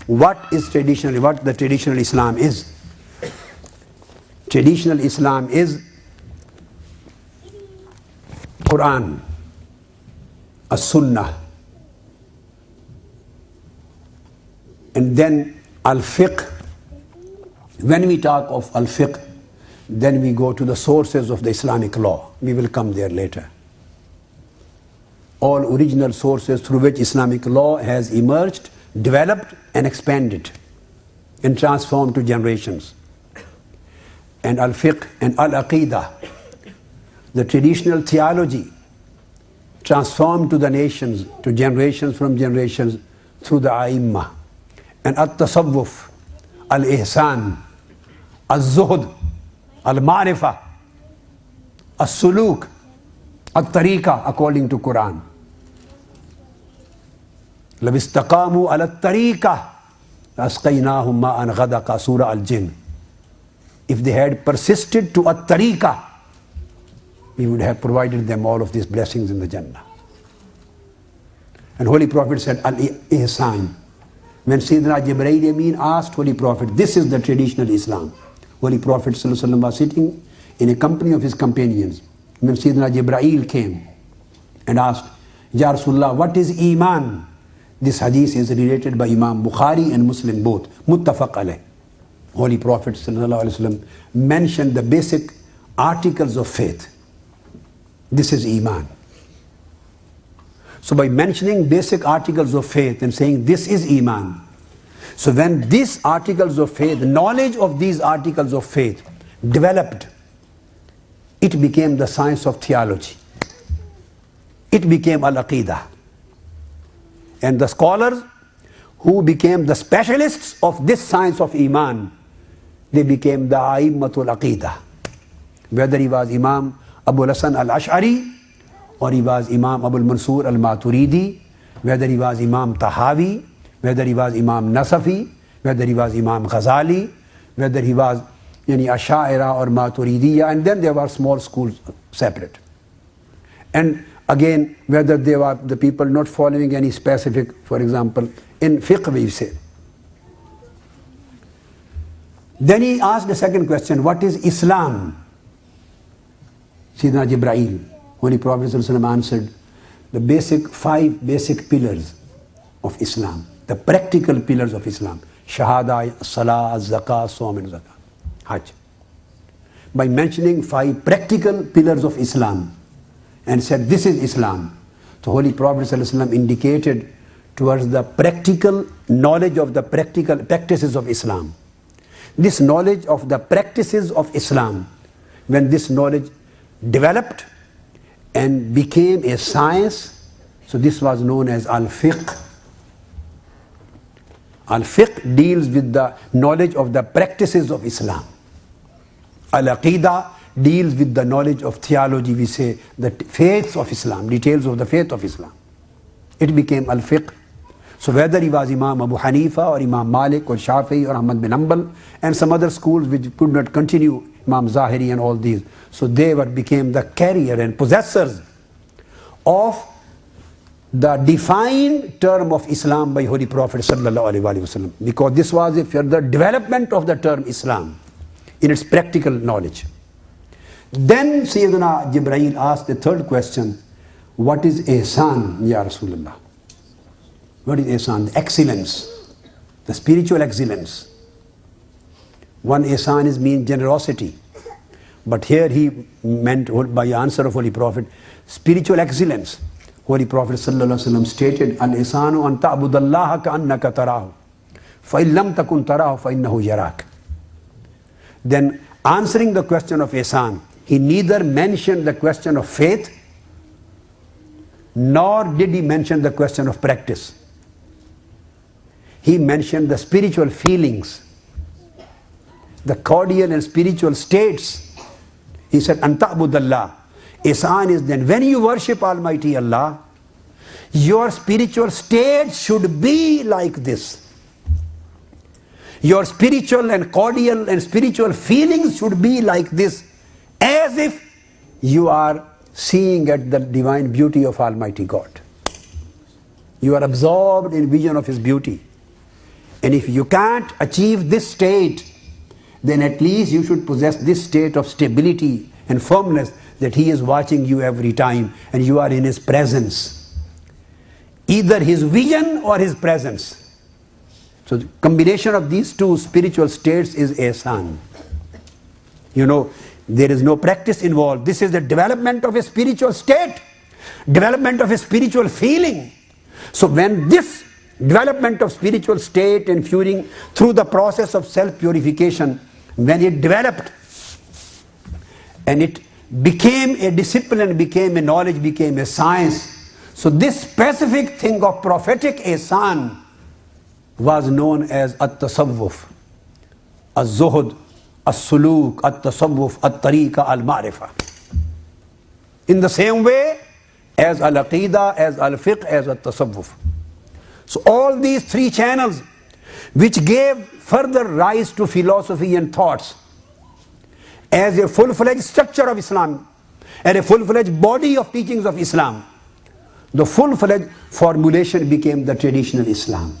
what the traditional Islam is. Traditional Islam is Quran, As-Sunnah, and then Al-Fiqh. When we talk of Al-Fiqh, then we go to the sources of the Islamic law. We will come there later. All original sources through which Islamic law has emerged, developed and expanded and transformed to generations. And Al-Fiqh and Al-Aqidah, the traditional theology, transformed to the nations, to generations from generations through the A'immah. And At-Tasawwuf, Al-Ihsan, Al-Zuhd, Al-Ma'rifah, Al-Suluk, Al-Tariqa according to Quran. لَوِ اسْتَقَامُوا عَلَى الطَّرِيقَةِ لَأَسْقَيْنَاهُمْ مَاءً غَدَقًا, Surah Al-Jinn. If they had persisted to at-tariqa, we would have provided them all of these blessings in the Jannah. And Holy Prophet said, Al-Ihsan. When Sayyidina Jibreel Amin asked Holy Prophet, this is the traditional Islam. Holy Prophet ﷺ was sitting in a company of his companions. When Sayyidina Jibreel came and asked, Ya Rasulullah, what is Iman? This hadith is related by Imam Bukhari and Muslim both. Muttafaq alayh. Holy Prophet ﷺ mentioned the basic articles of faith. This is Iman. So by mentioning basic articles of faith and saying this is Iman, so when these articles of faith, knowledge of these articles of faith developed, it became the science of theology. It became Al-Aqidah. And the scholars who became the specialists of this science of Iman, they became the A'immatul Aqidah. Whether he was Imam Abu Hasan al-Ash'ari, or he was Imam Abu Mansur al-Maturidi, whether he was Imam Tahawi, whether he was Imam Nasafi, whether he was Imam Ghazali, whether he was Ash'ira or Maturidiyya, and then there were small schools separate. And again, whether they were the people not following any specific, for example, in fiqh we say. Then he asked the second question, what is Islam? Sayyidina Jibreel, Holy Prophet ﷺ answered, the five basic pillars of Islam, the practical pillars of Islam, Shahada, Salah, Zakah, Sawm and Zakah, Hajj. By mentioning five practical pillars of Islam and said this is Islam, the Holy Prophet ﷺ indicated towards the practical knowledge of the practical practices of Islam. This knowledge of the practices of Islam, when this knowledge developed and became a science, so this was known as Al-Fiqh. Al-Fiqh deals with the knowledge of the practices of Islam. Al-Aqidah deals with the knowledge of theology, we say the faiths of Islam, details of the faith of Islam. It became Al-Fiqh. So whether he was Imam Abu Hanifa or Imam Malik or Shafi'i or Ahmad bin Hanbal and some other schools which could not continue, Imam Zahiri and all these, so they became the carrier and possessors of the defined term of Islam by Holy Prophet sallallahu alaihi wasallam, because this was a further development of the term Islam in its practical knowledge. Then Sayyidina Jibreel asked the third question, what is Ihsan, Ya Rasulullah? What is Ihsan? The excellence, the spiritual excellence. One Ihsan is mean generosity, but here he meant by answer of Holy Prophet, spiritual excellence. Holy Prophet ﷺ stated, Al-Ihsanu an ta'budallaha ka'annaka tarahu, fa in lam takun tarahu fa innahu yarak. Then answering the question of Ihsan, he neither mentioned the question of faith, nor did he mention the question of practice. He mentioned the spiritual feelings, the cordial and spiritual states. He said, an ta'budallah. Ihsan is then when you worship Almighty Allah, your spiritual state should be like this. Your spiritual and cordial and spiritual feelings should be like this, as if you are seeing at the divine beauty of Almighty God. You are absorbed in vision of His beauty. And if you can't achieve this state, then at least you should possess this state of stability and firmness, that He is watching you every time and you are in His presence. Either His vision or His presence. So the combination of these two spiritual states is ihsan. You know, there is no practice involved. This is the development of a spiritual state, development of a spiritual feeling. So when this development of spiritual state and feeling through the process of self-purification, when it developed and it became a discipline, became a knowledge, became a science. So this specific thing of prophetic ihsan was known as at-tasawwuf, az-zuhd, as-suluk, at-tasawwuf, at-tariqa, al-ma'rifa. In the same way as al-aqidah, as al-fiqh, as at-tasawwuf. So all these three channels which gave further rise to philosophy and thoughts as a full-fledged structure of Islam and a full-fledged body of teachings of Islam, the full-fledged formulation became the traditional Islam.